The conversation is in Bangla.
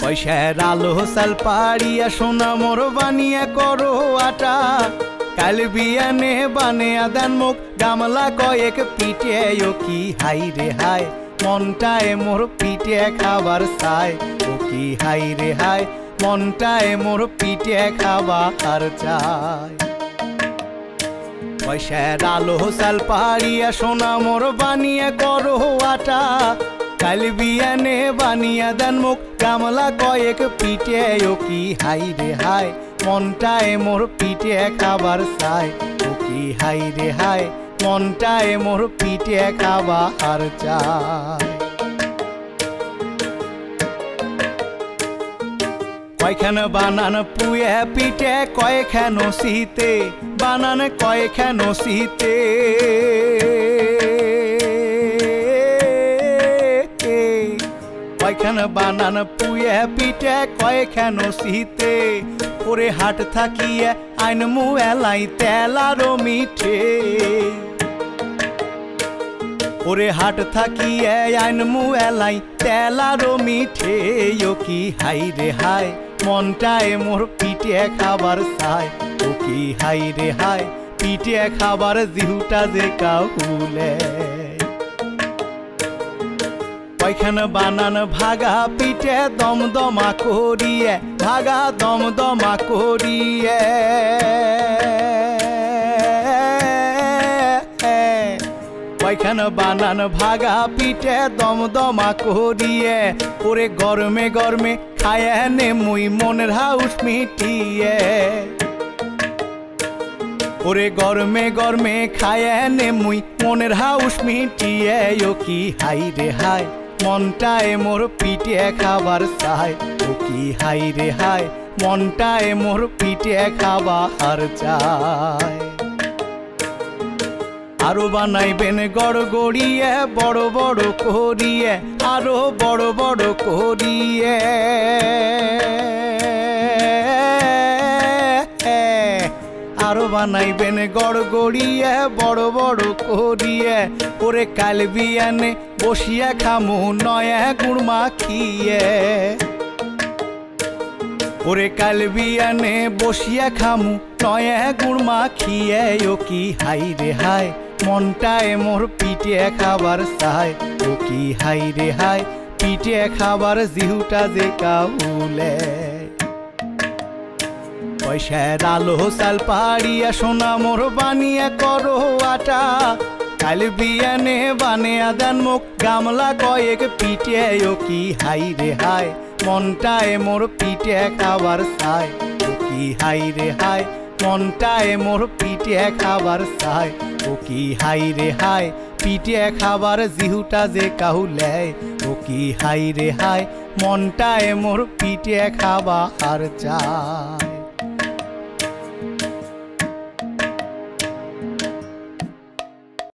পয়সার আলো সাল পাড়িয়া সোনা মোর বানিয়া করো আটা কাল বিয়ানে বানিয়া দেন মুখ গামলা কয়েক পিঠে ও কি হাই রে হাই মনটায় মোর পিঠে খাবার চাই ও কি হাই রে হাই মনটায় মোর পিঠে খাবার চাই পয়সার আলো সাল পাড়িয়া সোনা মোর বানিয়া করো আটা কাল বিয়ানে বানিয়া দেন মুখ গামলা কয়েক পিঠে ও কি হাই রে হাই মনটায় মোর পিঠে খাবার চাই ও কি হাই রে হাই মনটায় মোর পিঠে খাবার চাই কয়খান বানান পুয়ে পিঠে কয়খান শীতে বানান কয়খান শীতে কয়খান বানান পুয়ে পিঠে কয়খান শীতে ওরে হাট থাকিয়ে আইন মুএলাই তেলারো মিঠে ওরে হাট থাকিয়ে আইন মুএলাই তেলারো মিঠে ও কি হাই রে হাই মনটায় মোর পিঠে খাবার চাই ও কি হাই রে হাই পিঠে খাবার জিহুটা যে কাহুলে কয়খান বানান ভাগা পিঠে দমদমা করিয়ে ভাগা দমদমা করিয়ে কয়খান বানান ভাগা পিঠে দমদমা করিয়ে ওরে গরমে গরমে খায় নে মুই মনের হাউস মিটিয়ে ওরে গরমে গরমে খায় নে মুই মনের হাউস মিটিয়ে ও কি হাই রে হাই মনটায় মোর পিঠে খাবার চাই ও কি হাই রে হাই মনটায় মোর পিঠে খাবার চাই আরো বানাইবেন গড় গড়িয়ে বড় বড় করিয়ে আরো বড় বড় করিয়ে আরো বানাইবেন গড় গড়িয়ে বড় বড় করিয়ে ওরে কাল বিয়ানে বসিয়া খামু নয়া গুড় মাখিয়ে ওরে কাল বিয়ানে বসিয়া খামু নয়া গুড় মাখিয়ে ও কি হাই রে হাই মনটায় মোর পিঠে খাবার চাই ও কি হাই রে হাই পিঠে খাবার জিহুটা যে কাহুলে পয়সার আলো সাল পাড়িয়া সোনা মোর বানিয়া করো আটা কাল বিয়ানে বানিয়া দেন মুখ গামলা কয়েক পিঠে ও কি হাই রে হাই মনটায় মোর পিঠে খাবার চাই ও কি হাই রে হাই মনটায় মোর পিঠে খাবার চাই ও কি হাই রে হাই পিঠে খাবার জিহুটা যে কাহুলে ও কি হাই রে হাই মনটায় মোর পিঠে খাবার চাই।